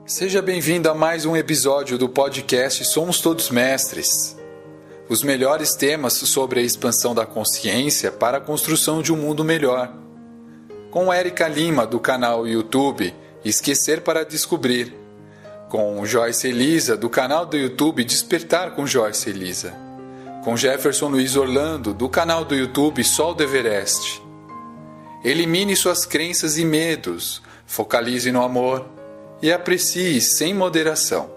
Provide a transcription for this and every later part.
Seja bem-vindo a mais um episódio do podcast Somos Todos Mestres. Os melhores temas sobre a expansão da consciência para a construção de um mundo melhor. Com Érica Lima, do canal YouTube Esquecer para Descobrir. Com Joyce Elisa, do canal do YouTube Despertar com Joyce Elisa. Com Jefferson Luiz Orlando, do canal do YouTube Sol do Everest. Elimine suas crenças e medos, focalize no amor e aprecie sem moderação.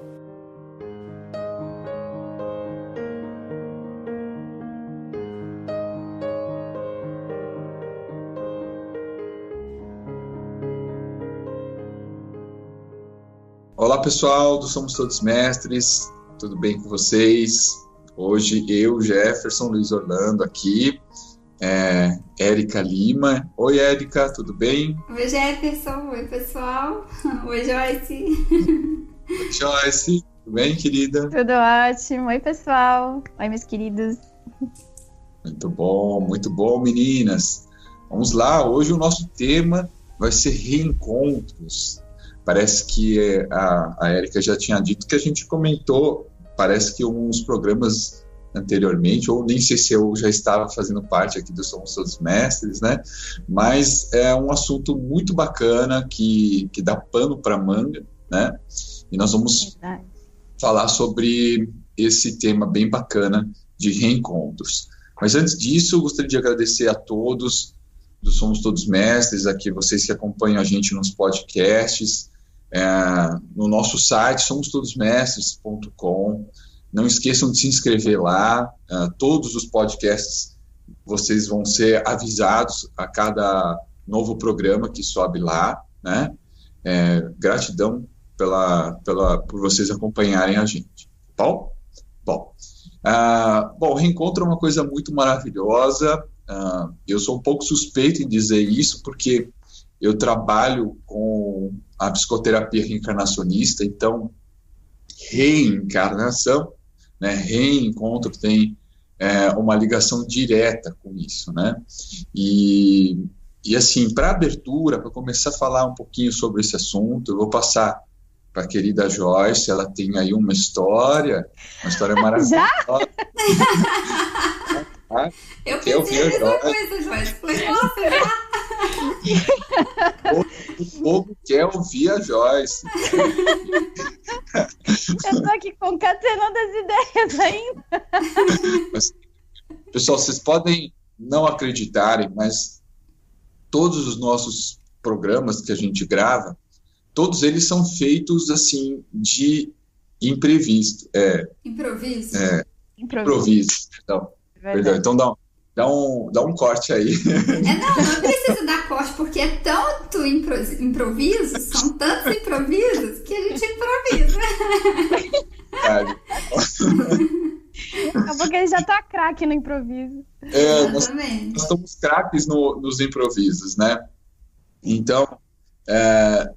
Olá pessoal do Somos Todos Mestres, tudo bem com vocês? Hoje eu, Jefferson Luiz Orlando aqui, Érica Lima. Oi Érica, tudo bem? Oi Jefferson, oi pessoal, oi Joyce. Oi Joyce, tudo bem querida? Tudo ótimo, oi pessoal, oi meus queridos. Muito bom meninas. Vamos lá, hoje o nosso tema vai ser reencontros. Parece que a Érica já tinha dito que a gente comentou, parece que uns programas anteriormente, ou nem sei se eu já estava fazendo parte aqui do Somos Todos Mestres, né? Mas é um assunto muito bacana que dá pano para manga, né? E nós vamos falar sobre esse tema bem bacana de reencontros. Mas antes disso, eu gostaria de agradecer a todos do Somos Todos Mestres, aqui vocês que acompanham a gente nos podcasts, no nosso site somostodosmestres.com. Não esqueçam de se inscrever lá, todos os podcasts vocês vão ser avisados a cada novo programa que sobe lá, né? Gratidão por vocês acompanharem a gente, tá bom? Bom, reencontro é uma coisa muito maravilhosa. Eu sou um pouco suspeito em dizer isso, porque eu trabalho com a psicoterapia reencarnacionista, então reencarnação, né, reencontro tem uma ligação direta com isso, né? E assim, para abertura, para começar a falar um pouquinho sobre esse assunto, eu vou passar para a querida Joyce. Ela tem aí uma história maravilhosa. Já? Eu pensei a mesma coisa, Joyce. Falei, nossa, já? O povo quer ouvir a Joyce. Eu tô aqui concatenando as ideias ainda. Mas, pessoal, vocês podem não acreditarem, mas todos os nossos programas que a gente grava, todos eles são feitos assim de imprevisto. Improviso? Improviso. Perdão. Então dá um corte aí. Não precisa dar corte, porque é tanto improviso, são tantos improvisos, que a gente improvisa. Acabou que ele já tá craque no improviso. Nós estamos craques nos improvisos, né? Então,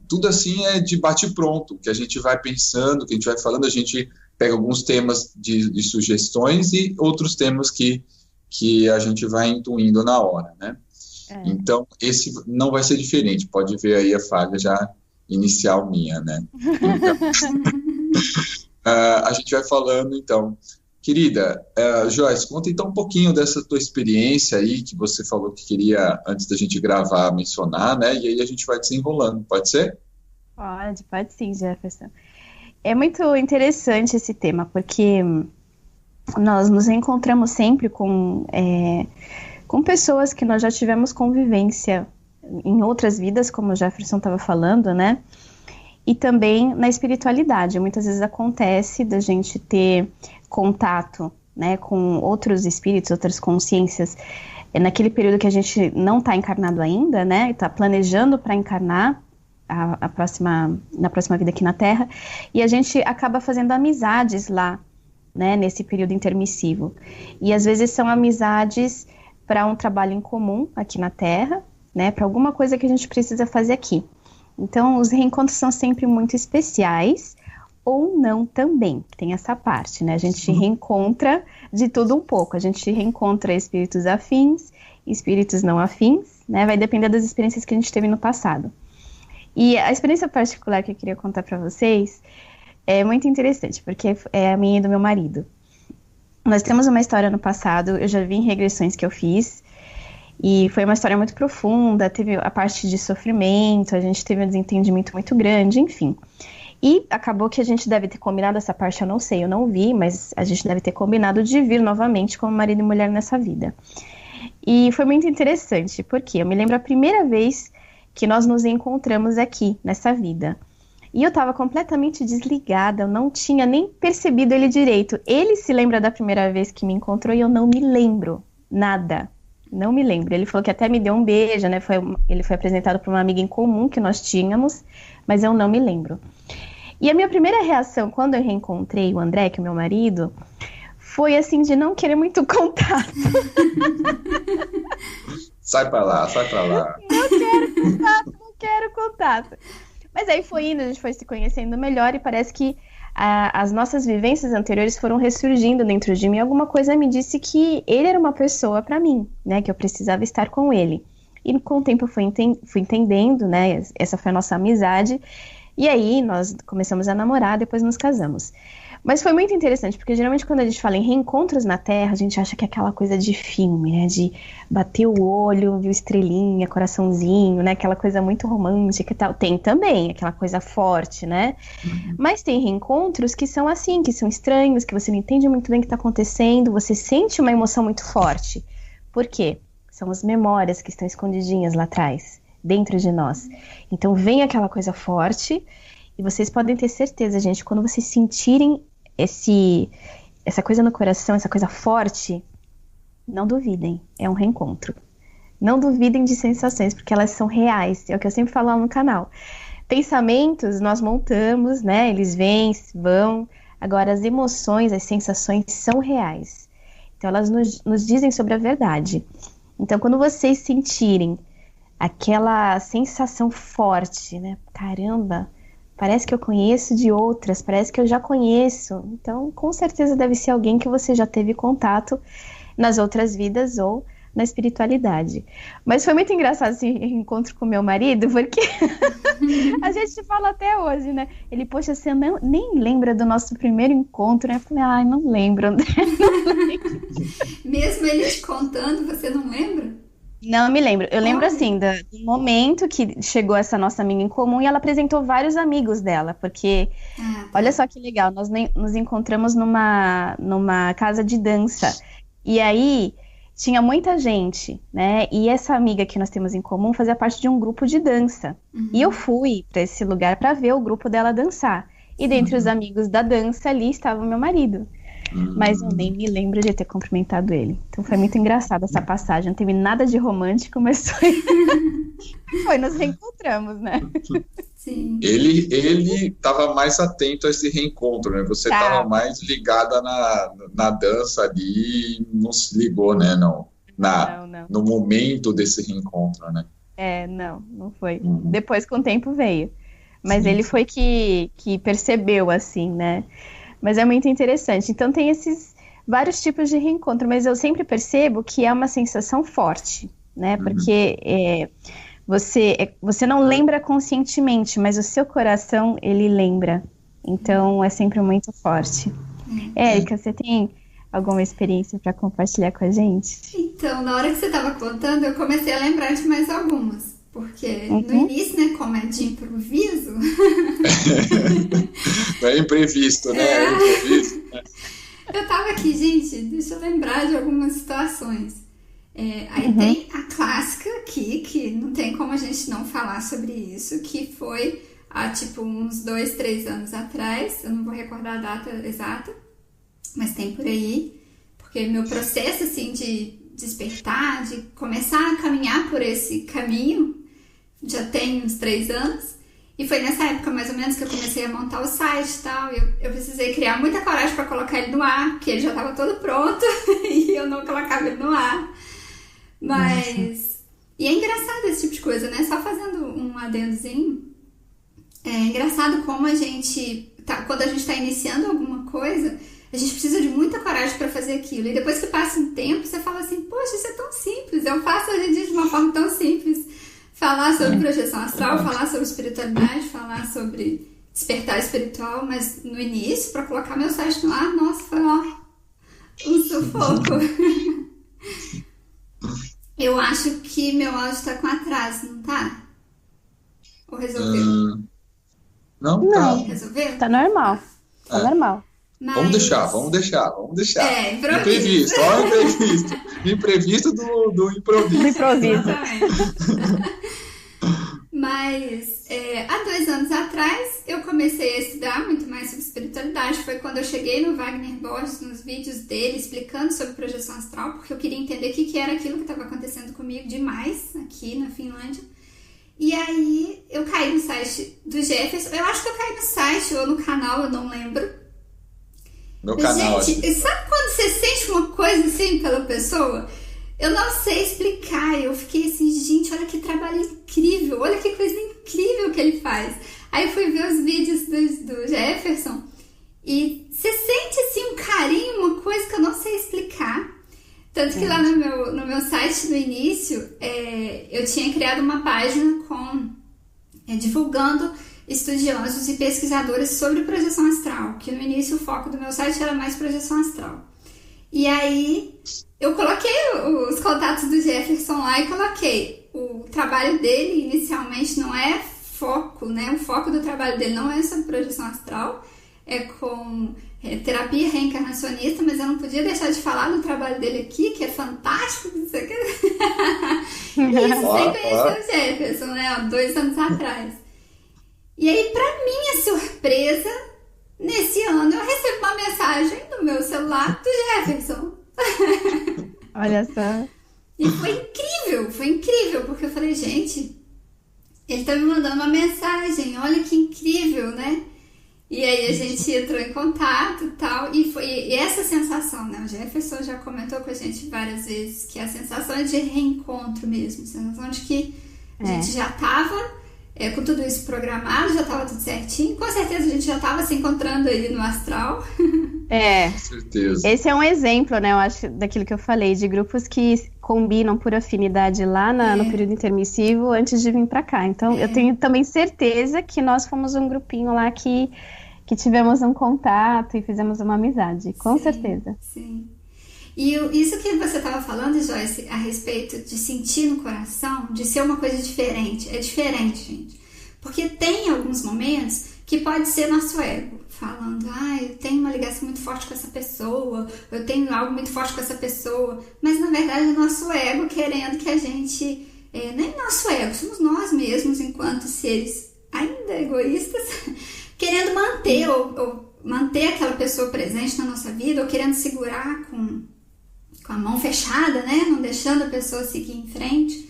tudo assim é de bate-pronto, que a gente vai pensando, que a gente vai falando, a gente pega alguns temas de sugestões e outros temas que a gente vai intuindo na hora, né? Então, esse não vai ser diferente, pode ver aí a falha já inicial minha, né? Então, a gente vai falando, então. Querida, Joyce, conta então um pouquinho dessa tua experiência aí, que você falou que queria, antes da gente gravar, mencionar, né? E aí a gente vai desenrolando, pode ser? Pode sim, Jefferson. É muito interessante esse tema, porque nós nos encontramos sempre com pessoas que nós já tivemos convivência em outras vidas, como o Jefferson estava falando, né? E também na espiritualidade. Muitas vezes acontece da gente ter contato, né, com outros espíritos, outras consciências, naquele período que a gente não está encarnado ainda, né? Está planejando para encarnar na próxima vida aqui na Terra, e a gente acaba fazendo amizades lá, né, nesse período intermissivo. E às vezes são amizades para um trabalho em comum aqui na Terra, né, para alguma coisa que a gente precisa fazer aqui. Então, os reencontros são sempre muito especiais, ou não também, tem essa parte, né, a gente reencontra de tudo um pouco, a gente reencontra espíritos afins, espíritos não afins, né, vai depender das experiências que a gente teve no passado. E a experiência particular que eu queria contar para vocês é muito interessante, porque é a minha e do meu marido. Nós temos uma história no passado, eu já vi em regressões que eu fiz, e foi uma história muito profunda, teve a parte de sofrimento, a gente teve um desentendimento muito grande, enfim. E acabou que a gente deve ter combinado essa parte, eu não sei, eu não vi, mas a gente deve ter combinado de vir novamente como marido e mulher nessa vida. E foi muito interessante, porque eu me lembro a primeira vez que nós nos encontramos aqui, nessa vida. E eu estava completamente desligada, eu não tinha nem percebido ele direito. Ele se lembra da primeira vez que me encontrou e eu não me lembro nada. Não me lembro. Ele falou que até me deu um beijo, né? Ele foi apresentado por uma amiga em comum que nós tínhamos, mas eu não me lembro. E a minha primeira reação quando eu reencontrei o André, que é o meu marido, foi assim de não querer muito contato. Sai pra lá. Não quero contato. Mas aí foi indo, a gente foi se conhecendo melhor e parece que as nossas vivências anteriores foram ressurgindo dentro de mim. Alguma coisa me disse que ele era uma pessoa pra mim, né? Que eu precisava estar com ele. E com o tempo eu fui entendendo, né? Essa foi a nossa amizade. E aí nós começamos a namorar, depois nos casamos. Mas foi muito interessante, porque geralmente quando a gente fala em reencontros na Terra, a gente acha que é aquela coisa de filme, né? De bater o olho, viu estrelinha, coraçãozinho, né? Aquela coisa muito romântica e tal. Tem também aquela coisa forte, né? Mas tem reencontros que são assim, que são estranhos, que você não entende muito bem o que está acontecendo, você sente uma emoção muito forte. Por quê? São as memórias que estão escondidinhas lá atrás, dentro de nós. Então vem aquela coisa forte e vocês podem ter certeza, gente, quando vocês sentirem essa coisa no coração, essa coisa forte, não duvidem, é um reencontro. Não duvidem de sensações, porque elas são reais, é o que eu sempre falo lá no canal. Pensamentos nós montamos, né, eles vêm, vão, agora as emoções, as sensações são reais. Então elas nos dizem sobre a verdade. Então quando vocês sentirem aquela sensação forte, né? Caramba, parece que eu conheço de outras, parece que eu já conheço. Então, com certeza deve ser alguém que você já teve contato nas outras vidas ou na espiritualidade. Mas foi muito engraçado esse encontro com meu marido, porque a gente fala até hoje, né? Ele, poxa, você nem lembra do nosso primeiro encontro, né? Eu falei, ai, não lembro, André. Não lembro. Mesmo ele te contando, você não lembra? Não me lembro. Eu lembro, assim, do momento que chegou essa nossa amiga em comum e ela apresentou vários amigos dela, porque, olha só que legal, nós nos encontramos numa casa de dança, e aí tinha muita gente, né, e essa amiga que nós temos em comum fazia parte de um grupo de dança, e eu fui para esse lugar para ver o grupo dela dançar, e dentre os amigos da dança ali estava o meu marido. Mas eu nem me lembro de ter cumprimentado ele. Então foi muito engraçado essa passagem. Não teve nada de romântico, mas foi nos reencontramos, né? Sim. Ele estava mais atento a esse reencontro, né? Você estava mais ligada na dança ali e não se ligou, né? Não. No momento desse reencontro, né? Não foi. Depois, com o tempo, veio. Mas ele foi que percebeu, assim, né? Mas é muito interessante. Então tem esses vários tipos de reencontro, mas eu sempre percebo que é uma sensação forte, né? Porque você não lembra conscientemente, mas o seu coração, ele lembra. Então é sempre muito forte. Érica, você tem alguma experiência para compartilhar com a gente? Então, na hora que você estava contando, eu comecei a lembrar de mais algumas. Porque no início, né, como é de improviso... Não é imprevisto, né? É imprevisto, né? Eu tava aqui, gente, deixa eu lembrar de algumas situações. Aí tem a clássica aqui, que não tem como a gente não falar sobre isso, que foi há, tipo, uns 2, 3 anos atrás. Eu não vou recordar a data exata, mas tem por aí. Porque meu processo, assim, de despertar, de começar a caminhar por esse caminho... Já tem uns 3 anos. E foi nessa época, mais ou menos, que eu comecei a montar o site e tal. Eu precisei criar muita coragem para colocar ele no ar, porque ele já estava todo pronto e eu não colocava ele no ar. Mas... E é engraçado esse tipo de coisa, né? Só fazendo um adendozinho. É engraçado como a gente... quando a gente está iniciando alguma coisa, a gente precisa de muita coragem para fazer aquilo. E depois que passa um tempo, você fala assim, poxa, isso é tão simples. Eu faço hoje em dia de uma forma tão simples. falar sobre projeção astral, falar sobre espiritualidade, falar sobre despertar espiritual, mas no início, para colocar meu site no ar, nossa, foi um sufoco. Eu acho que meu áudio tá com atraso, não tá? Ou resolveu? Não, tá. Resolveu? Tá normal. Tá normal. Mas... Vamos deixar. Improviso. Imprevisto do improviso. Do improviso. Mas há 2 anos atrás eu comecei a estudar muito mais sobre espiritualidade. Foi quando eu cheguei no Wagner Borges, nos vídeos dele, explicando sobre projeção astral, porque eu queria entender o que era aquilo que estava acontecendo comigo demais aqui na Finlândia. E aí eu caí no site do Jefferson. Eu acho que eu caí no site ou no canal, eu não lembro. No canal. Gente, sabe quando você sente uma coisa assim pela pessoa? Eu não sei explicar. Eu fiquei assim, gente, olha que trabalho incrível, olha que coisa incrível que ele faz. Aí eu fui ver os vídeos do Jefferson e você sente assim um carinho, uma coisa que eu não sei explicar. Tanto que lá no meu site, no início, eu tinha criado uma página divulgando estudiosos e pesquisadores sobre projeção astral, que no início o foco do meu site era mais projeção astral. E aí eu coloquei os contatos do Jefferson lá e coloquei o trabalho dele inicialmente não é foco, né? O foco do trabalho dele não é sobre projeção astral, é com terapia reencarnacionista, mas eu não podia deixar de falar do trabalho dele aqui, que é fantástico, não sei o que. Isso sem conhecer o Jefferson, né? Há 2 anos atrás. E aí, pra minha surpresa, nesse ano eu recebi uma mensagem no meu celular do Jefferson. Olha só. E foi incrível, porque eu falei, gente, ele tá me mandando uma mensagem, olha que incrível, né? E aí a gente entrou em contato e tal, e essa sensação, né? O Jefferson já comentou com a gente várias vezes que a sensação é de reencontro mesmo, a sensação de que a gente já tava com tudo isso programado, já estava tudo certinho. Com certeza a gente já estava se encontrando aí no astral. Com certeza. Esse é um exemplo, né, eu acho, daquilo que eu falei, de grupos que combinam por afinidade lá no período intermissivo antes de vir para cá. Então, eu tenho também certeza que nós fomos um grupinho lá que tivemos um contato e fizemos uma amizade, com certeza. Sim. E isso que você estava falando, Joyce, a respeito de sentir no coração, de ser uma coisa diferente, é diferente, gente. Porque tem alguns momentos que pode ser nosso ego, falando, eu tenho uma ligação muito forte com essa pessoa, eu tenho algo muito forte com essa pessoa, mas na verdade é nosso ego querendo que a gente, nem nosso ego, somos nós mesmos, enquanto seres ainda egoístas, querendo manter ou manter aquela pessoa presente na nossa vida, ou querendo segurar com a mão fechada, né? Não deixando a pessoa seguir em frente.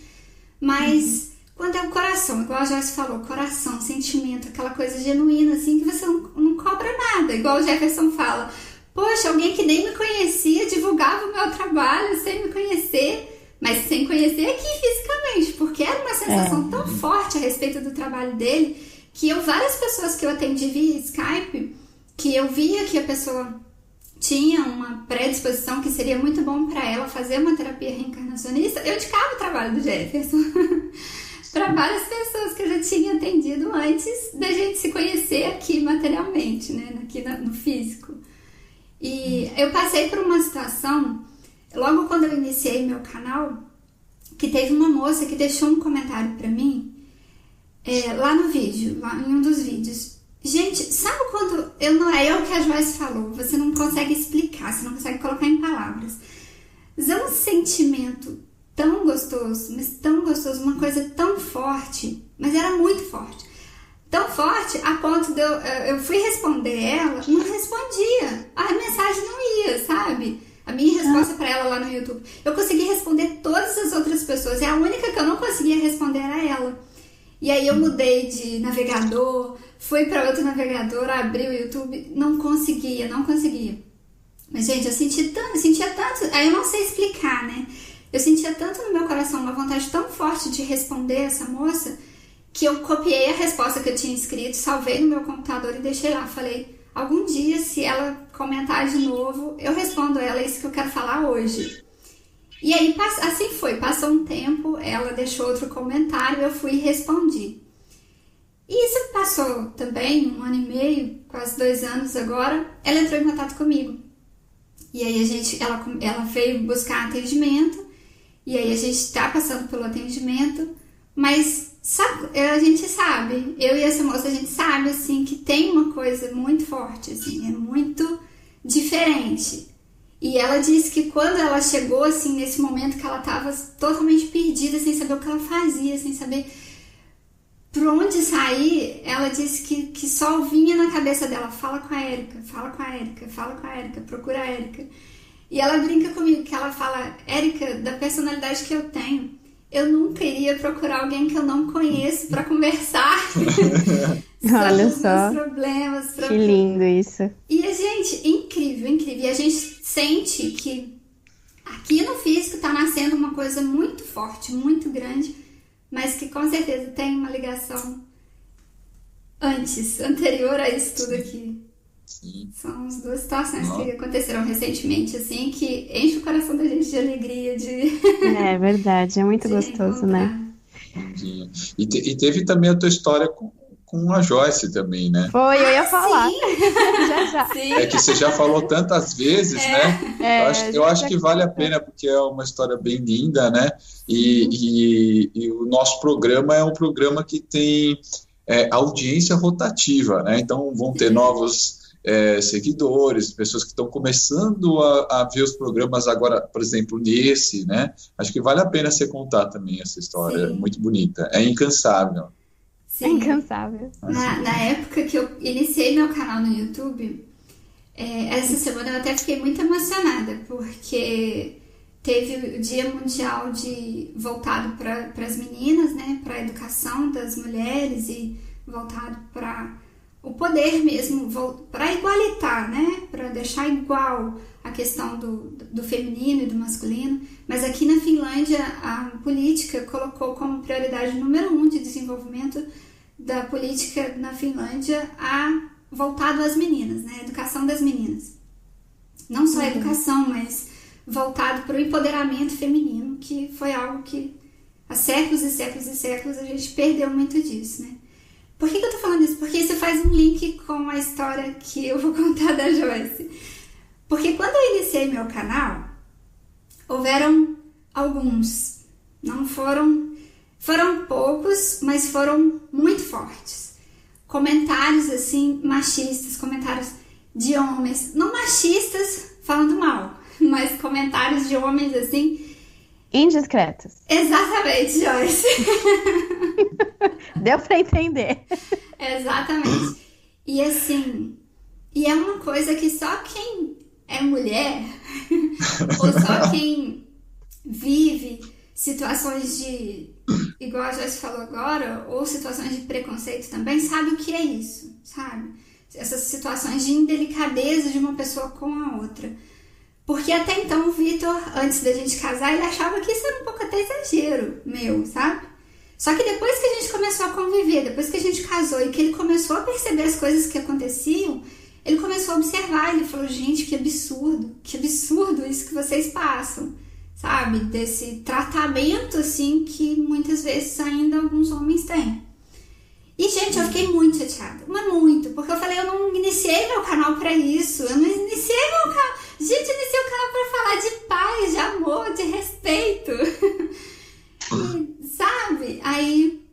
Mas quando é o coração, igual a Joyce falou, coração, sentimento, aquela coisa genuína, assim, que você não cobra nada. Igual o Jefferson fala, poxa, alguém que nem me conhecia divulgava o meu trabalho sem me conhecer, mas sem conhecer aqui fisicamente, porque era uma sensação tão forte a respeito do trabalho dele, que várias pessoas que eu atendi via Skype, que eu via que a pessoa tinha uma predisposição que seria muito bom para ela fazer uma terapia reencarnacionista, eu indicava o trabalho do Jefferson para várias pessoas que eu já tinha atendido antes da gente se conhecer aqui materialmente, né, aqui no físico. E eu passei por uma situação, logo quando eu iniciei meu canal, que teve uma moça que deixou um comentário para mim, lá no vídeo, lá em um dos vídeos. Gente, sabe quando é o que a Joyce falou, você não consegue explicar, você não consegue colocar em palavras. Mas é um sentimento tão gostoso, mas tão gostoso, uma coisa tão forte, mas era muito forte. Tão forte a ponto de eu fui responder ela, não respondia. A mensagem não ia, sabe? A minha resposta para ela lá no YouTube. Eu consegui responder todas as outras pessoas, e a única que eu não conseguia responder era ela. E aí eu mudei de navegador, fui para outro navegador, abri o YouTube, não conseguia. Mas, gente, eu sentia tanto, aí eu não sei explicar, né? Eu sentia tanto no meu coração uma vontade tão forte de responder essa moça, que eu copiei a resposta que eu tinha escrito, salvei no meu computador e deixei lá. Falei, algum dia, se ela comentar de novo, eu respondo ela, é isso que eu quero falar hoje. E aí, assim foi, passou um tempo, ela deixou outro comentário, eu fui e respondi. E isso passou também 1 ano e meio, quase 2 anos agora, ela entrou em contato comigo. E aí ela veio buscar atendimento, e aí a gente tá passando pelo atendimento, mas a gente sabe, eu e essa moça, a gente sabe, assim, que tem uma coisa muito forte, assim, é muito diferente. E ela disse que quando ela chegou, assim, nesse momento que ela tava totalmente perdida, sem saber o que ela fazia, sem saber por onde sair, ela disse que só vinha na cabeça dela, fala com a Érica, fala com a Érica, fala com a Érica, procura a Érica. E ela brinca comigo, que ela fala, Érica, da personalidade que eu tenho, eu nunca iria procurar alguém que eu não conheço para conversar Olha sobre só, os meus problemas. que lindo isso. E a gente, incrível, incrível. E a gente sente que aqui no físico tá nascendo uma coisa muito forte, muito grande, mas que com certeza tem uma ligação anterior a isso tudo aqui. Sim. São as 2 situações que aconteceram recentemente, assim, que enche o coração da gente de alegria, É verdade, é muito gostoso, né? Sim. E teve também a tua história com a Joyce também, né? Foi, eu ia falar. Sim. Já. Sim. É que você já falou tantas vezes, né? Eu acho que vale a pena, porque é uma história bem linda, né? E o nosso programa é um programa que tem audiência rotativa, né? Então vão ter novos seguidores, pessoas que estão começando a ver os programas agora, por exemplo, nesse, né? Acho que vale a pena você contar também essa história, Sim. muito bonita, é incansável. É incansável. Na época que eu iniciei meu canal no YouTube, essa semana eu até fiquei muito emocionada, porque teve o Dia Mundial voltado para as meninas, né, para a educação das mulheres e voltado para o poder mesmo, para igualitar, né, para deixar igual a questão do feminino e do masculino. Mas aqui na Finlândia a política colocou como prioridade número 1 de desenvolvimento da política na Finlândia voltado às meninas, né, a educação das meninas. Não só a educação, mas voltado para o empoderamento feminino, que foi algo que há séculos e séculos e séculos a gente perdeu muito disso, né? Por que eu tô falando isso? Porque isso faz um link com a história que eu vou contar da Joyce. Porque quando eu iniciei meu canal, houveram alguns, não foram poucos, mas foram muito fortes. Comentários assim, machistas, comentários de homens, não machistas falando mal, mas comentários de homens assim... Indiscretos. Exatamente, Joyce. Deu pra entender. Exatamente. E assim, e é uma coisa que só quem é mulher, ou só quem vive situações igual a Joyce falou agora, ou situações de preconceito também, sabe o que é isso, sabe? Essas situações de indelicadeza de uma pessoa com a outra. Porque até então o Vitor, antes da gente casar, ele achava que isso era um pouco até exagero meu, sabe? Só que depois que a gente começou a conviver, depois que a gente casou e que ele começou a perceber as coisas que aconteciam, ele começou a observar, ele falou, gente, que absurdo isso que vocês passam, sabe? Desse tratamento, assim, que muitas vezes ainda alguns homens têm. E, gente, eu fiquei muito chateada, mas muito, porque eu falei, eu não iniciei meu canal pra isso, eu não iniciei meu canal, gente, eu iniciei o canal pra falar de paz, de amor, de respeito, e, sabe? Aí,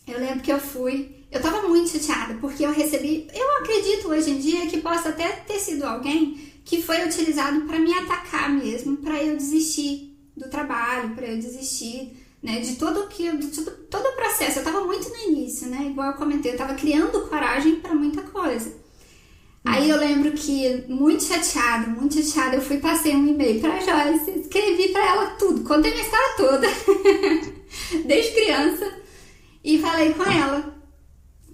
eu lembro que eu tava muito chateada, porque eu acredito hoje em dia que possa até ter sido alguém que foi utilizado pra me atacar mesmo, pra eu desistir do trabalho, pra eu desistir, né, de todo o processo. Eu tava muito no início, né, igual eu comentei, eu tava criando coragem pra muita coisa. Aí eu lembro que, muito chateada, eu fui, passei um e-mail pra Joyce, escrevi pra ela tudo, contei minha história toda, desde criança, e falei com ela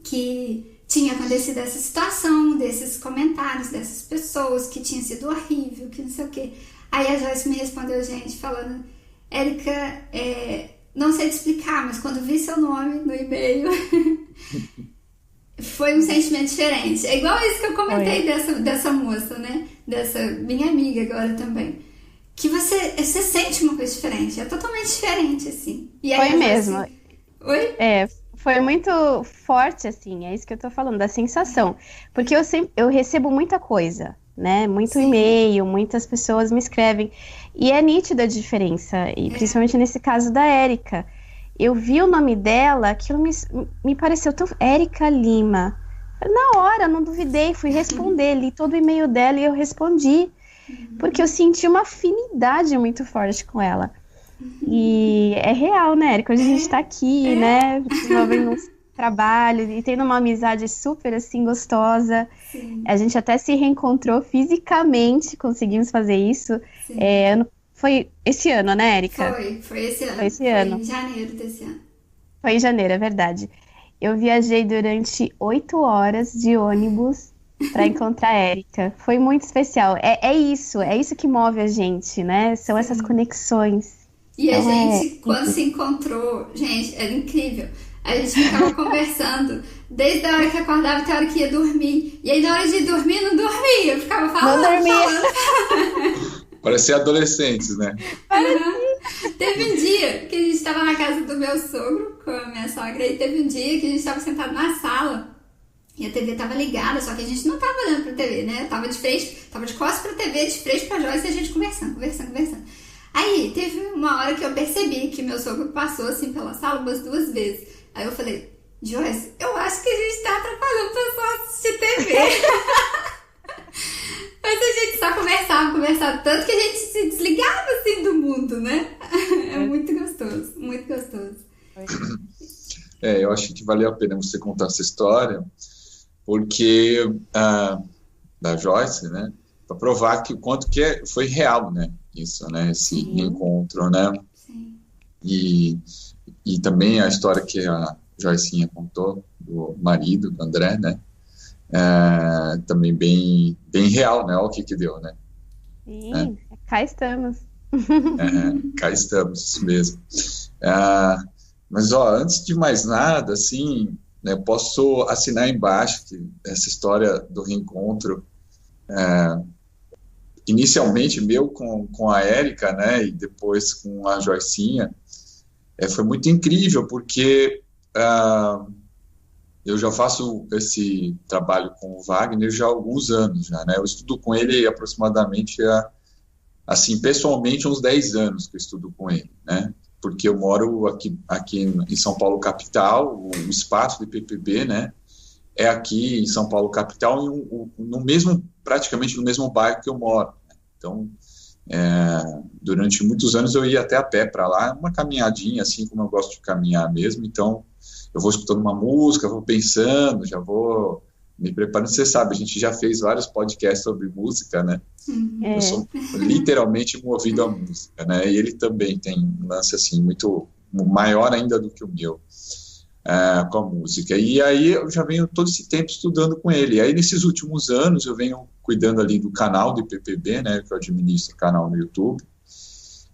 que tinha acontecido essa situação, desses comentários, dessas pessoas, que tinha sido horrível, que não sei o quê. Aí a Joyce me respondeu, gente, falando, Érica, não sei te explicar, mas quando vi seu nome no e-mail, foi um sentimento diferente. É igual isso que eu comentei dessa moça, né? Dessa minha amiga agora também. que você sente uma coisa diferente. É totalmente diferente, assim. E aí, Foi mesmo. Assim, oi? Foi muito forte, assim, é isso que eu tô falando, da sensação. Porque eu recebo muita coisa, né? Muito e-mail, muitas pessoas me escrevem. E é nítida a diferença, e principalmente nesse caso da Érica. Eu vi o nome dela, aquilo me pareceu tão... Érica Lima. Na hora, não duvidei, fui responder, li todo o e-mail dela e eu respondi. Porque eu senti uma afinidade muito forte com ela. E é real, né, Érica? Hoje a gente tá aqui, né, desenvolvendo um trabalho e tendo uma amizade super, assim, gostosa. Sim. A gente até se reencontrou fisicamente, conseguimos fazer isso. Foi esse ano, né, Érica? Foi esse ano. Foi esse ano. Foi em janeiro desse ano. Foi em janeiro, é verdade. Eu viajei durante 8 horas de ônibus para encontrar a Érica. Foi muito especial. É isso que move a gente, né? São essas conexões. E a Então, gente, quando se encontrou, gente, era incrível. A gente ficava conversando desde a hora que acordava até a hora que ia dormir. E aí, na hora de dormir, não dormia. Eu ficava falando. Não dormia. Parecia adolescentes, né? Teve um dia que a gente estava na casa do meu sogro, com a minha sogra, e teve um dia que a gente estava sentado na sala. E a TV estava ligada, só que a gente não estava olhando pra TV, né? Tava de frente, tava de costas pra TV, de frente pra Joyce, e a gente conversando. Aí, teve uma hora que eu percebi que meu sogro passou, assim, pela sala umas 2 vezes. Aí eu falei, Joyce, eu acho que a gente tá atrapalhando o pessoal assistir TV. Mas a gente só conversava, tanto que a gente se desligava, assim, do mundo, né? É muito gostoso, muito gostoso. Eu acho que valeu a pena você contar essa história, porque da Joyce, né, para provar que o quanto que foi real, né, isso, né, esse encontro, né. Sim. E também a história que a Joycinha contou do marido, do André, né, também bem real, né, olha o que deu, né. Sim, cá estamos. Cá estamos, isso mesmo. Mas, antes de mais nada, assim, né, posso assinar embaixo que essa história do reencontro, inicialmente meu com a Érica, né, e depois com a Joycinha, foi muito incrível, porque eu já faço esse trabalho com o Wagner já há alguns anos, já, né, eu estudo com ele aproximadamente, assim, pessoalmente, uns 10 anos que eu estudo com ele, né, porque eu moro aqui em São Paulo capital, o espaço do IPPB, né, é aqui em São Paulo capital, praticamente no mesmo bairro que eu moro. Né? Então, durante muitos anos eu ia até a pé para lá, uma caminhadinha, assim como eu gosto de caminhar mesmo, então eu vou escutando uma música, vou pensando, já vou me preparando. Você sabe, a gente já fez vários podcasts sobre música, né? Eu sou literalmente movido à música, né? E ele também tem um lance assim muito maior ainda do que o meu com a música. E aí eu já venho todo esse tempo estudando com ele. E aí nesses últimos anos eu venho cuidando ali do canal do IPPB, né? Que eu administro o canal no YouTube.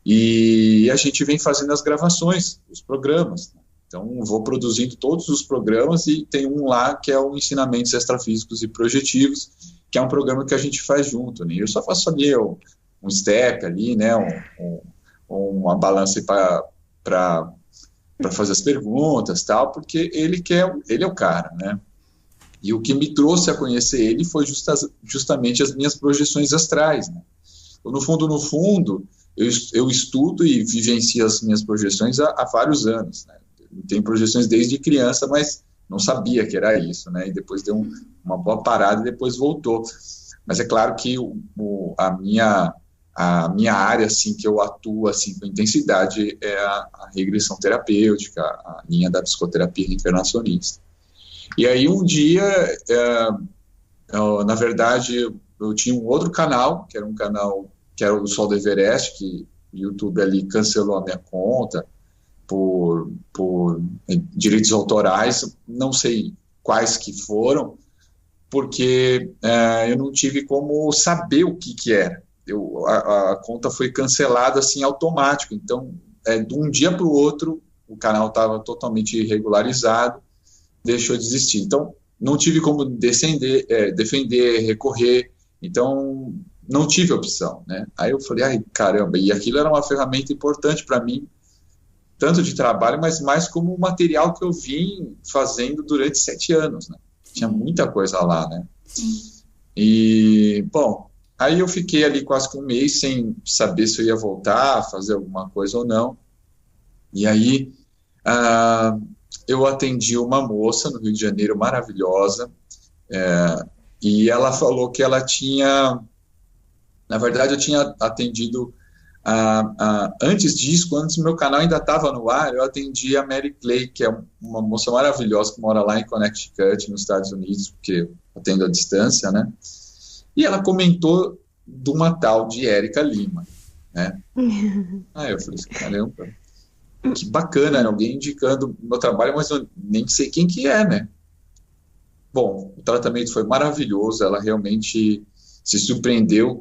E a gente vem fazendo as gravações, os programas. Né? Então, vou produzindo todos os programas e tem um lá que é o Ensinamentos Extrafísicos e Projetivos, que é um programa que a gente faz junto, né? Eu só faço ali um step ali, né? Uma balança para fazer as perguntas, tal, porque ele é o cara, né? E o que me trouxe a conhecer ele foi justamente as minhas projeções astrais, né? Então, no fundo, eu estudo e vivencio as minhas projeções há vários anos, né? Eu tenho projeções desde criança, mas não sabia que era isso, né? E depois deu uma boa parada e depois voltou. Mas é claro que a minha área, assim, que eu atuo, assim, com intensidade é a regressão terapêutica, a linha da psicoterapia reencarnacionista. E aí um dia, na verdade, eu tinha um outro canal, que era um canal que era o Sol do Everest, que o YouTube ali cancelou a minha conta, por direitos autorais, não sei quais que foram, porque eu não tive como saber o que era. A conta foi cancelada assim automático, então de um dia para o outro o canal estava totalmente irregularizado, deixou de existir. Então não tive como defender, recorrer. Então não tive opção, né? Aí eu falei, ai, caramba, e aquilo era uma ferramenta importante para mim, tanto de trabalho, mas mais como material que eu vim fazendo durante 7 anos, né? Tinha muita coisa lá, né? E, bom, aí eu fiquei ali quase que um mês sem saber se eu ia voltar a fazer alguma coisa ou não. E aí eu atendi uma moça no Rio de Janeiro, maravilhosa, e ela falou que ela tinha... Na verdade, eu tinha atendido... antes disso, antes o meu canal ainda estava no ar, eu atendi a Mary Clay, que é uma moça maravilhosa que mora lá em Connecticut, nos Estados Unidos, porque eu atendo à distância, né? E ela comentou de uma tal de Érica Lima, né? Aí eu falei assim, caramba, que bacana, alguém indicando o meu trabalho, mas eu nem sei quem que é, né? Bom, o tratamento foi maravilhoso, ela realmente se surpreendeu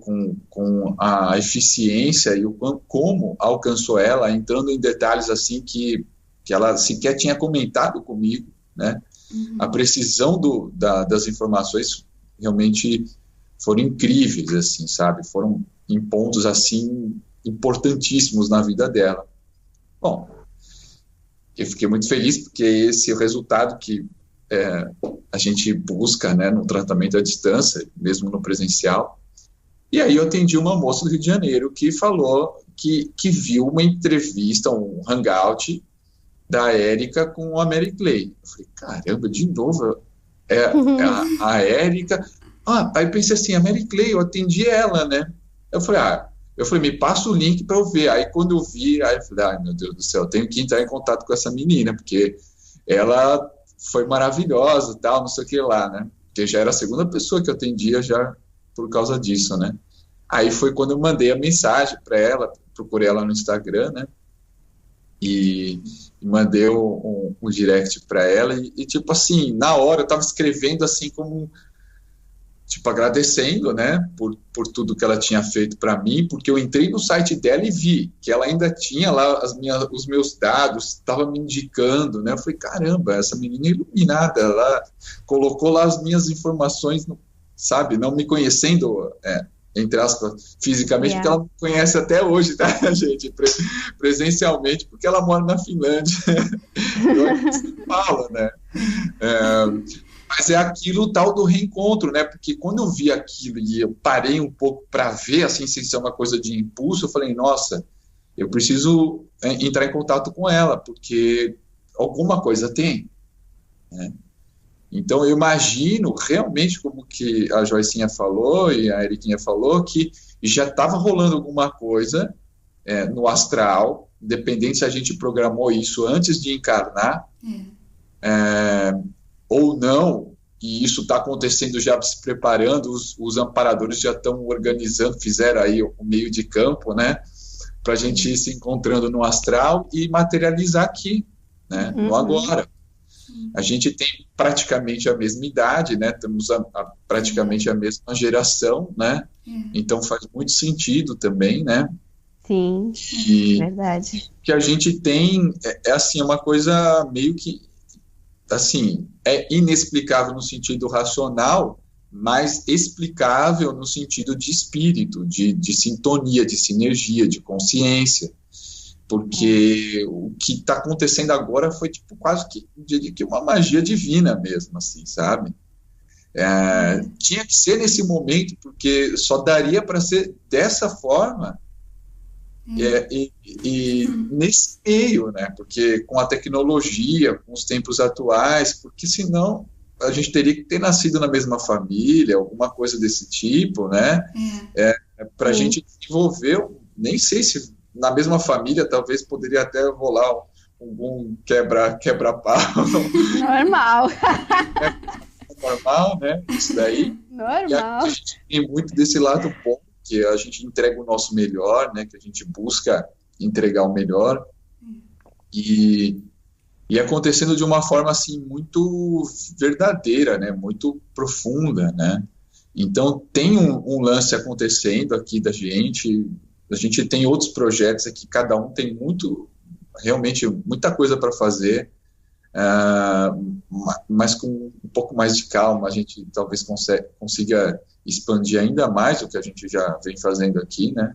com a eficiência e como alcançou ela, entrando em detalhes assim que ela sequer tinha comentado comigo, né? A precisão das informações realmente foram incríveis, assim, sabe? Foram em pontos, assim, importantíssimos na vida dela. Bom, eu fiquei muito feliz porque esse é o resultado que a gente busca, né, no tratamento à distância, mesmo no presencial. E aí eu atendi uma moça do Rio de Janeiro que falou que viu uma entrevista, um hangout da Érica com a Mary Clay. Eu falei, caramba, de novo, a Érica... aí pensei assim, a Mary Clay, eu atendi ela, né? Eu falei, me passa o link para eu ver. Aí quando eu vi, aí eu falei, ai meu Deus do céu, eu tenho que entrar em contato com essa menina, porque ela foi maravilhosa, tal, não sei o que lá, né? Porque já era a segunda pessoa que eu atendia já por causa disso, né? Aí foi quando eu mandei a mensagem para ela, procurei ela no Instagram, né? E mandei um direct para ela e tipo assim, na hora eu estava escrevendo assim como... tipo, agradecendo, né, por tudo que ela tinha feito para mim, porque eu entrei no site dela e vi que ela ainda tinha lá os meus dados, estava me indicando, né, eu falei, caramba, essa menina é iluminada, ela colocou lá as minhas informações, sabe, não me conhecendo, entre aspas, fisicamente, porque ela me conhece até hoje, tá, gente, presencialmente, porque ela mora na Finlândia, eu falo, né, mas é aquilo tal do reencontro, né? Porque quando eu vi aquilo e eu parei um pouco para ver, assim, sem ser uma coisa de impulso, eu falei, nossa, eu preciso entrar em contato com ela, porque alguma coisa tem, né? Então, eu imagino realmente, como que a Joicinha falou e a Eriquinha falou, que já estava rolando alguma coisa no astral, independente se a gente programou isso antes de encarnar, ou não, e isso está acontecendo já se preparando, os amparadores já estão organizando, fizeram aí o meio de campo, né, para a gente ir se encontrando no astral e materializar aqui, né, no agora. A gente tem praticamente a mesma idade, né, temos praticamente a mesma geração, né, então faz muito sentido também, né. Sim, verdade. Que a gente tem, assim, uma coisa meio que, assim, é inexplicável no sentido racional, mas explicável no sentido de espírito, de sintonia, de sinergia, de consciência, porque o que está acontecendo agora foi tipo quase que uma magia divina mesmo, assim, sabe? Tinha que ser nesse momento, porque só daria para ser dessa forma, e nesse meio, né? Porque com a tecnologia, com os tempos atuais, porque senão a gente teria que ter nascido na mesma família, alguma coisa desse tipo, né? Para a gente desenvolver, nem sei se na mesma família talvez poderia até rolar um quebra-pau. Normal. Normal, né? Isso daí. Normal. A gente tem muito desse lado bom, que a gente entrega o nosso melhor, né, que a gente busca entregar o melhor, e acontecendo de uma forma, assim, muito verdadeira, né, muito profunda, né. Então, tem um lance acontecendo aqui da gente, a gente tem outros projetos aqui, cada um tem realmente muita coisa para fazer, mas com um pouco mais de calma, a gente talvez consiga expandir ainda mais o que a gente já vem fazendo aqui, né?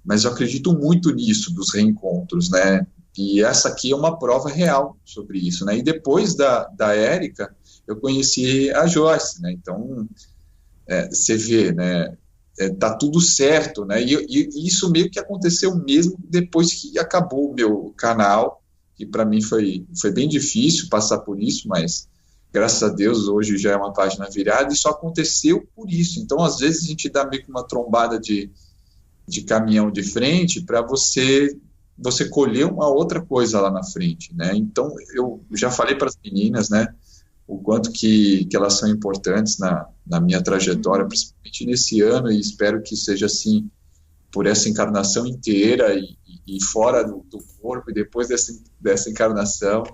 Mas eu acredito muito nisso, dos reencontros, né? E essa aqui é uma prova real sobre isso, né? E depois da Érica, eu conheci a Joyce, né? Então, você vê, né? Tá tudo certo, né? E isso meio que aconteceu mesmo depois que acabou o meu canal, que para mim foi bem difícil passar por isso, mas graças a Deus hoje já é uma página virada, e só aconteceu por isso. Então, às vezes, a gente dá meio que uma trombada de caminhão de frente para você colher uma outra coisa lá na frente, né? Então, eu já falei para as meninas, né, o quanto que elas são importantes na minha trajetória, principalmente nesse ano, e espero que seja assim por essa encarnação inteira e fora do corpo, e depois dessa encarnação.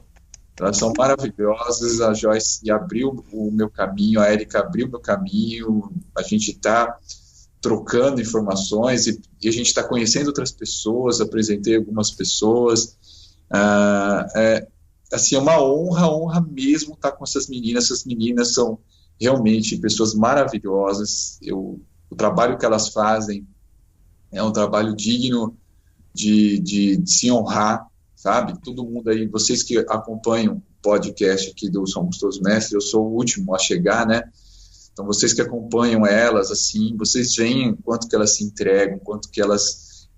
Elas são maravilhosas. A Joyce abriu o meu caminho, a Érica abriu o meu caminho, a gente está trocando informações e a gente está conhecendo outras pessoas, apresentei algumas pessoas, assim, é uma honra mesmo estar com essas meninas são realmente pessoas maravilhosas. O trabalho que elas fazem é um trabalho digno de se honrar, sabe? Todo mundo aí, vocês que acompanham o podcast aqui do Somos Todos Mestres, eu sou o último a chegar, né? Então, vocês que acompanham elas, assim, vocês veem o quanto que elas se entregam, quanto que elas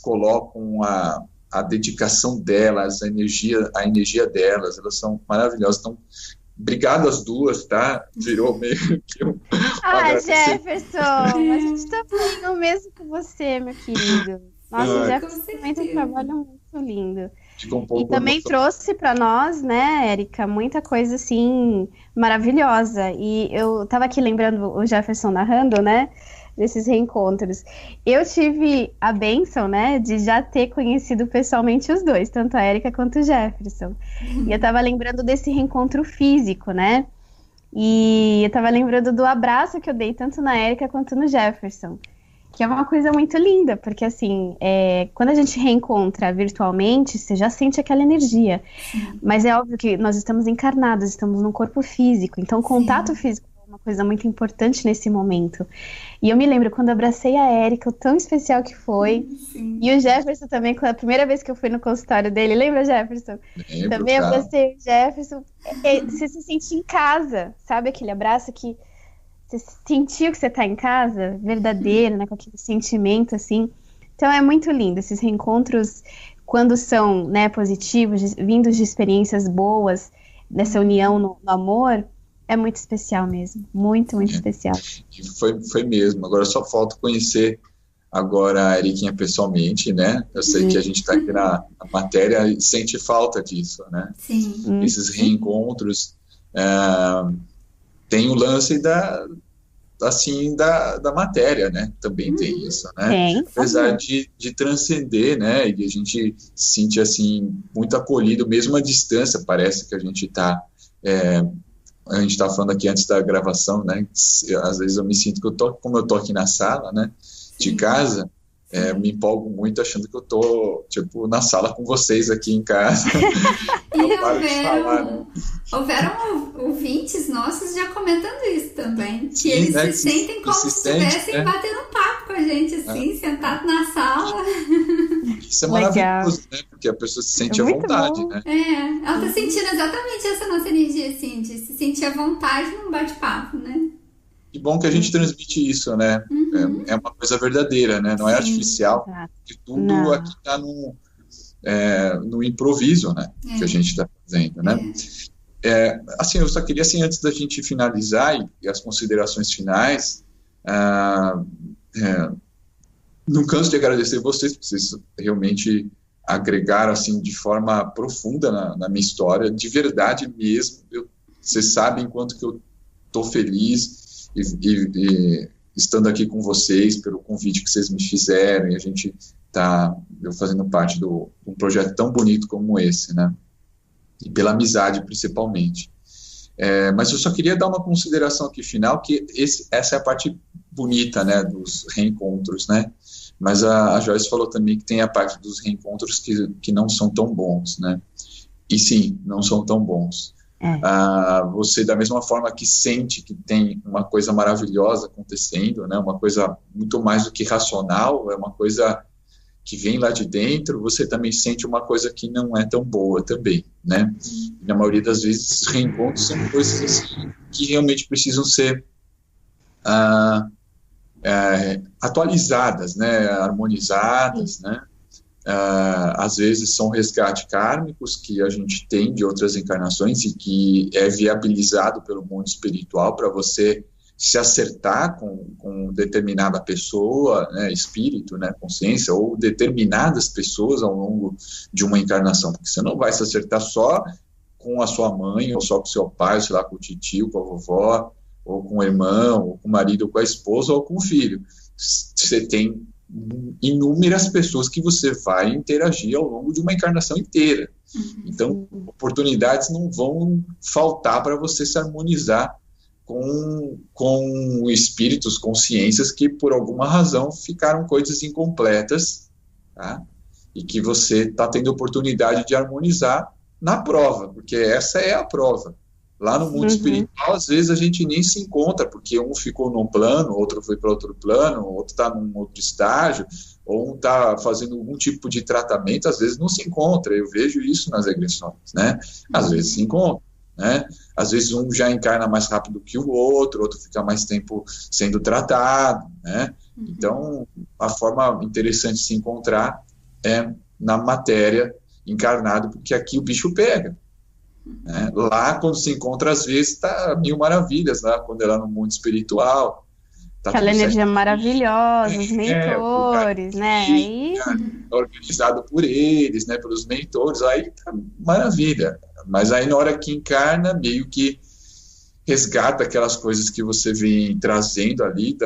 colocam a dedicação delas, a energia delas, elas são maravilhosas. Então, obrigado às duas, tá? Virou meio que um... Jefferson, a gente tá falando o mesmo que você, meu querido. Nossa, o Jefferson também tem um trabalho muito lindo. E também trouxe para nós, né, Érica, muita coisa, assim, maravilhosa. E eu tava aqui lembrando o Jefferson narrando, né, desses reencontros. Eu tive a bênção, né, de já ter conhecido pessoalmente os dois, tanto a Érica quanto o Jefferson. E eu tava lembrando desse reencontro físico, né, e eu tava lembrando do abraço que eu dei tanto na Érica quanto no Jefferson. Que é uma coisa muito linda, porque assim, quando a gente reencontra virtualmente, você já sente aquela energia. Mas é óbvio que nós estamos encarnados, estamos num corpo físico, então o contato físico é uma coisa muito importante nesse momento. E eu me lembro quando eu abracei a Érica, o tão especial que foi. E o Jefferson também, a primeira vez que eu fui no consultório dele, lembra, Jefferson? Lembro, também abracei o Jefferson. Você se sente em casa, sabe aquele abraço que você sentiu que você está em casa, verdadeiro, né, com aquele sentimento, assim. Então, é muito lindo. Esses reencontros, quando são, né, positivos, vindos de experiências boas, dessa união no amor, é muito especial mesmo. Muito, muito especial. E foi mesmo. Agora, só falta conhecer agora a Eriquinha pessoalmente, né? Eu sei que a gente está aqui na matéria e sente falta disso, né? Sim. Esses reencontros... tem o lance da matéria, né? Também tem isso, né? Tem. Apesar de transcender, né? E a gente se sente, assim, muito acolhido, mesmo à distância. Parece que a gente está falando aqui antes da gravação, né? Às vezes eu me sinto que como eu tô aqui na sala, né? De casa, me empolgo muito achando que eu tô, tipo, na sala com vocês aqui em casa. Houveram ouvintes nossos já comentando isso também, que Sim, eles né, se sentem como se estivessem batendo papo com a gente, assim, sentado na sala. Isso é maravilhoso, né? Porque a pessoa se sente à vontade, né? Ela tá sentindo exatamente essa nossa energia, assim, de se sentir à vontade num bate-papo, né? Que bom que a gente transmite isso, né? É uma coisa verdadeira, né? Não é artificial. Que tudo aqui está no improviso, né? Que a gente está fazendo, né? Assim, eu só queria, assim, antes da gente finalizar e as considerações finais, não canso de agradecer vocês, porque vocês realmente agregaram, assim, de forma profunda na minha história, de verdade mesmo. Vocês sabem quanto que eu estou feliz e estando aqui com vocês, pelo convite que vocês me fizeram, e a gente está fazendo parte de um projeto tão bonito como esse, né? E pela amizade, principalmente. Mas eu só queria dar uma consideração aqui final, que essa é a parte bonita, né, dos reencontros, né? Mas a Joyce falou também que tem a parte dos reencontros que não são tão bons, né? E sim, não são tão bons. Você, da mesma forma que sente que tem uma coisa maravilhosa acontecendo, né, uma coisa muito mais do que racional, é uma coisa que vem lá de dentro, você também sente uma coisa que não é tão boa também, né? E na maioria das vezes, reencontros são coisas assim, que realmente precisam ser atualizadas, né, harmonizadas, né? Às vezes são resgates kármicos que a gente tem de outras encarnações e que é viabilizado pelo mundo espiritual para você se acertar com determinada pessoa, né, espírito, né, consciência, ou determinadas pessoas ao longo de uma encarnação, porque você não vai se acertar só com a sua mãe, ou só com o seu pai, ou sei lá, com o tio, com a vovó, ou com o irmão, ou com o marido, ou com a esposa, ou com o filho. Você tem inúmeras pessoas que você vai interagir ao longo de uma encarnação inteira. Então, oportunidades não vão faltar para você se harmonizar com espíritos, consciências que por alguma razão ficaram coisas incompletas, tá? E que você está tendo oportunidade de harmonizar na prova, porque essa é a prova. Lá no mundo espiritual, às vezes a gente nem se encontra, porque um ficou num plano, outro foi para outro plano, outro está num outro estágio, ou um está fazendo algum tipo de tratamento, às vezes não se encontra. Eu vejo isso nas regressões, né? Às vezes se encontra, né? Às vezes um já encarna mais rápido que o outro fica mais tempo sendo tratado, né? Então, a forma interessante de se encontrar é na matéria encarnado, porque aqui o bicho pega. Né? Lá, quando se encontra, às vezes, está mil maravilhas, lá, quando é lá no mundo espiritual. Tá aquela energia maravilhosa, os mentores, né? Aí... organizado por eles, né? Pelos mentores, aí tá maravilha. Mas aí, na hora que encarna, meio que resgata aquelas coisas que você vem trazendo ali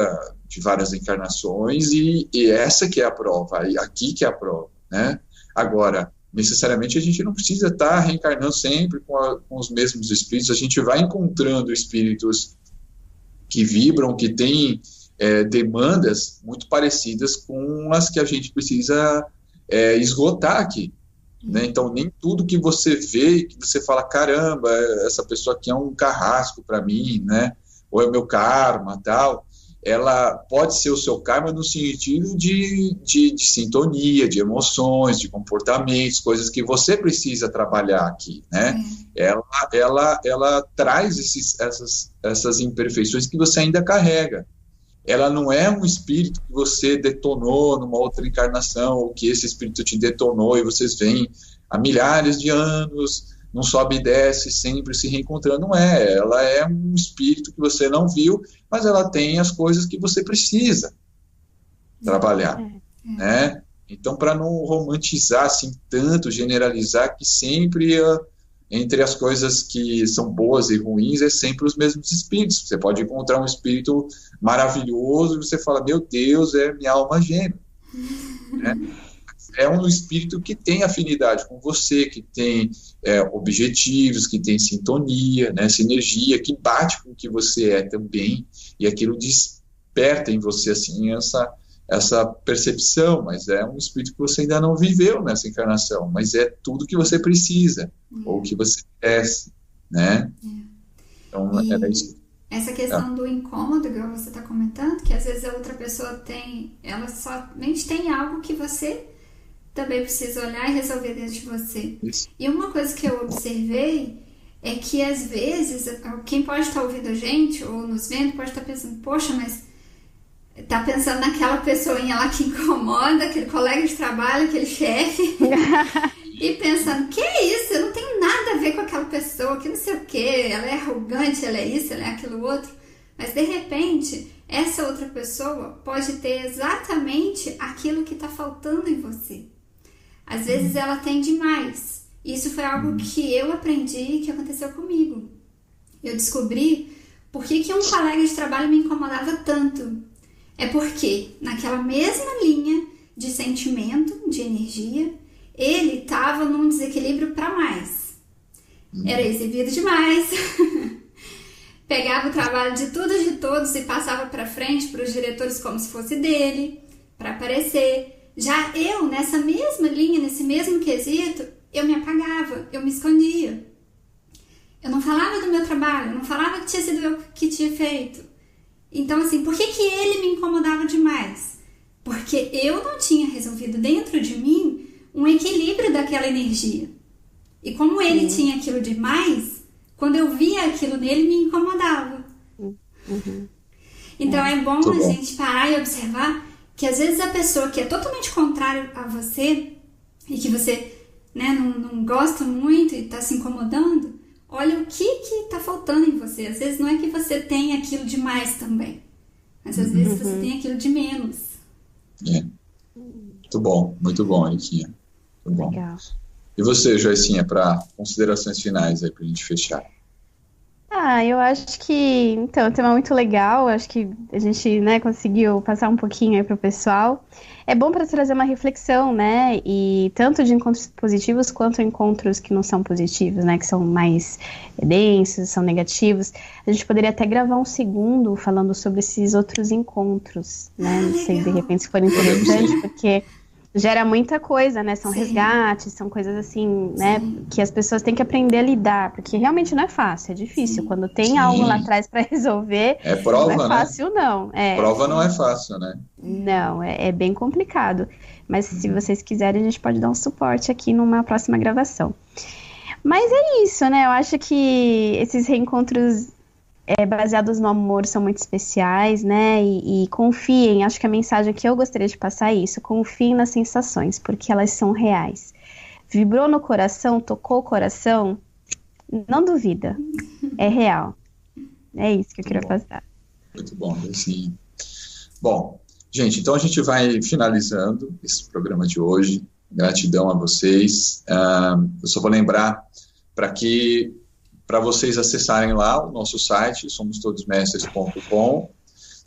de várias encarnações, e essa que é a prova, e aqui que é a prova, né? Agora, necessariamente a gente não precisa estar reencarnando sempre com os mesmos espíritos, a gente vai encontrando espíritos que vibram, que têm demandas muito parecidas com as que a gente precisa esgotar aqui, né? Então, nem tudo que você vê, que você fala, caramba, essa pessoa aqui é um carrasco para mim, né? Ou é o meu karma, tal, ela pode ser o seu karma no sentido de sintonia, de emoções, de comportamentos, coisas que você precisa trabalhar aqui, né? Ela traz essas imperfeições que você ainda carrega. Ela não é um espírito que você detonou numa outra encarnação, ou que esse espírito te detonou e vocês vêm há milhares de anos, não sobe e desce, sempre se reencontrando. Não é, ela é um espírito que você não viu, mas ela tem as coisas que você precisa trabalhar, né? Então, para não romantizar assim tanto, generalizar que sempre entre as coisas que são boas e ruins é sempre os mesmos espíritos. Você pode encontrar um espírito maravilhoso e você fala, meu Deus, é minha alma gêmea, né? É um espírito que tem afinidade com você, que tem objetivos, que tem sintonia, né, sinergia, que bate com o que você é também, e aquilo desperta em você assim, essa percepção, mas é um espírito que você ainda não viveu nessa encarnação, mas é tudo que você precisa, ou que você merece, né? Então, era isso. Essa questão do incômodo que você está comentando, que às vezes a outra pessoa ela somente tem algo que você também precisa olhar e resolver dentro de você. Isso. E uma coisa que eu observei é que às vezes, quem pode estar ouvindo a gente, ou nos vendo, pode estar pensando, poxa, mas tá pensando naquela pessoinha lá que incomoda, aquele colega de trabalho, aquele chefe, e pensando, que é isso? Eu não tenho nada a ver com aquela pessoa, que não sei o que, ela é arrogante, ela é isso, ela é aquilo outro. Mas de repente, essa outra pessoa pode ter exatamente aquilo que está faltando em você. Às vezes ela tem demais. Isso foi algo que eu aprendi e que aconteceu comigo. Eu descobri por que um colega de trabalho me incomodava tanto. É porque naquela mesma linha de sentimento, de energia, ele estava num desequilíbrio para mais. Era exibido demais. Pegava o trabalho de tudo e de todos e passava para frente para os diretores como se fosse dele, para aparecer. Já eu, nessa mesma linha, nesse mesmo quesito, eu me apagava, eu me escondia. Eu não falava do meu trabalho, eu não falava que tinha sido eu que tinha feito. Então, assim, por que ele me incomodava demais? Porque eu não tinha resolvido dentro de mim um equilíbrio daquela energia. E como ele tinha aquilo demais, quando eu via aquilo nele, me incomodava. Então é bom a gente parar e observar que às vezes a pessoa que é totalmente contrária a você e que você, né, não gosta muito e está se incomodando, olha o que está faltando em você. Às vezes não é que você tem aquilo de mais também, mas às vezes você tem aquilo de menos. Muito bom, Eriquinha. Muito bom. Legal. E você, Joicinha, para considerações finais aí para a gente fechar? Eu acho que, então, é um tema muito legal, acho que a gente, né, conseguiu passar um pouquinho aí pro pessoal. É bom para trazer uma reflexão, né, e tanto de encontros positivos quanto encontros que não são positivos, né, que são mais densos, são negativos. A gente poderia até gravar um segundo falando sobre esses outros encontros, né, não sei, de repente se for interessante, porque gera muita coisa, né? São resgates, são coisas assim, né? Que as pessoas têm que aprender a lidar, porque realmente não é fácil, é difícil. Quando tem algo lá atrás para resolver, prova, não é fácil, né? Não. Prova não é fácil, né? Não, é bem complicado. Mas se vocês quiserem, a gente pode dar um suporte aqui numa próxima gravação. Mas é isso, né? Eu acho que esses reencontros baseados no amor são muito especiais, né, e confiem, acho que a mensagem que eu gostaria de passar é isso, confiem nas sensações, porque elas são reais. Vibrou no coração, tocou o coração, não duvida, é real. É isso que eu queria passar. Muito bom, assim. Bom, gente, então a gente vai finalizando esse programa de hoje. Gratidão a vocês. Eu só vou lembrar para vocês acessarem lá o nosso site, somostodosmestres.com,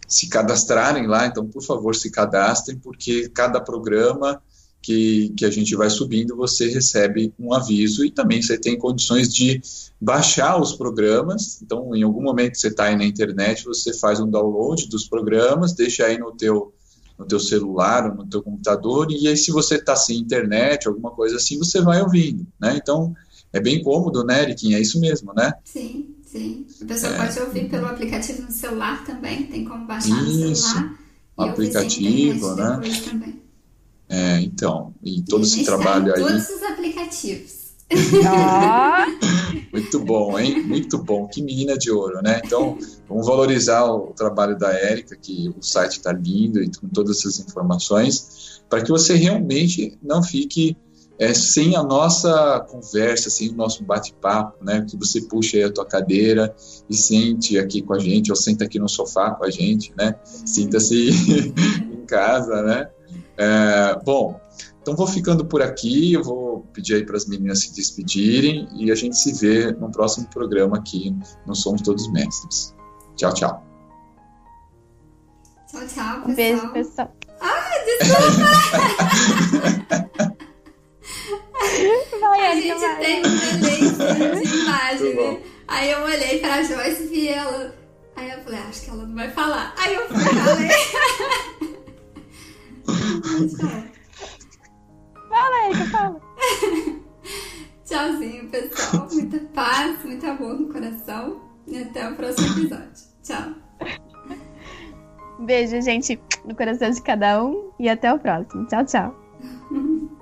se cadastrarem lá, então, por favor, se cadastrem, porque cada programa que a gente vai subindo, você recebe um aviso, e também você tem condições de baixar os programas. Então, em algum momento você está aí na internet, você faz um download dos programas, deixa aí no teu celular ou no teu computador, e aí se você está sem internet, alguma coisa assim, você vai ouvindo, né? Então, é bem cômodo, né, Eriquinha? É isso mesmo, né? Sim. A pessoa pode ouvir pelo aplicativo no celular também, tem como baixar no celular. Um aplicativo, né? Também. Então, e todo esse trabalho aí. Todos os aplicativos. Muito bom, hein? Muito bom. Que menina de ouro, né? Então, vamos valorizar o trabalho da Érica, que o site está lindo e com todas essas informações, para que você realmente não fique sem a nossa conversa, sem o nosso bate-papo, né? Que você puxa aí a tua cadeira e sente aqui com a gente, ou senta aqui no sofá com a gente, né? Sinta-se em casa, né? Bom, então vou ficando por aqui, eu vou pedir aí para as meninas se despedirem e a gente se vê no próximo programa aqui no Somos Todos Mestres. Tchau, tchau. Tchau, pessoal. Um beijo, pessoal. Desculpa! A gente tem um delay de imagem, né? Aí eu olhei pra Joyce e vi ela. Aí eu falei, acho que ela não vai falar. Aí eu falei. Fala, Erika, fala. Tchauzinho, pessoal. Muita paz, muito amor no coração. E até o próximo episódio. Tchau. Beijo, gente, no coração de cada um. E até o próximo. Tchau, tchau.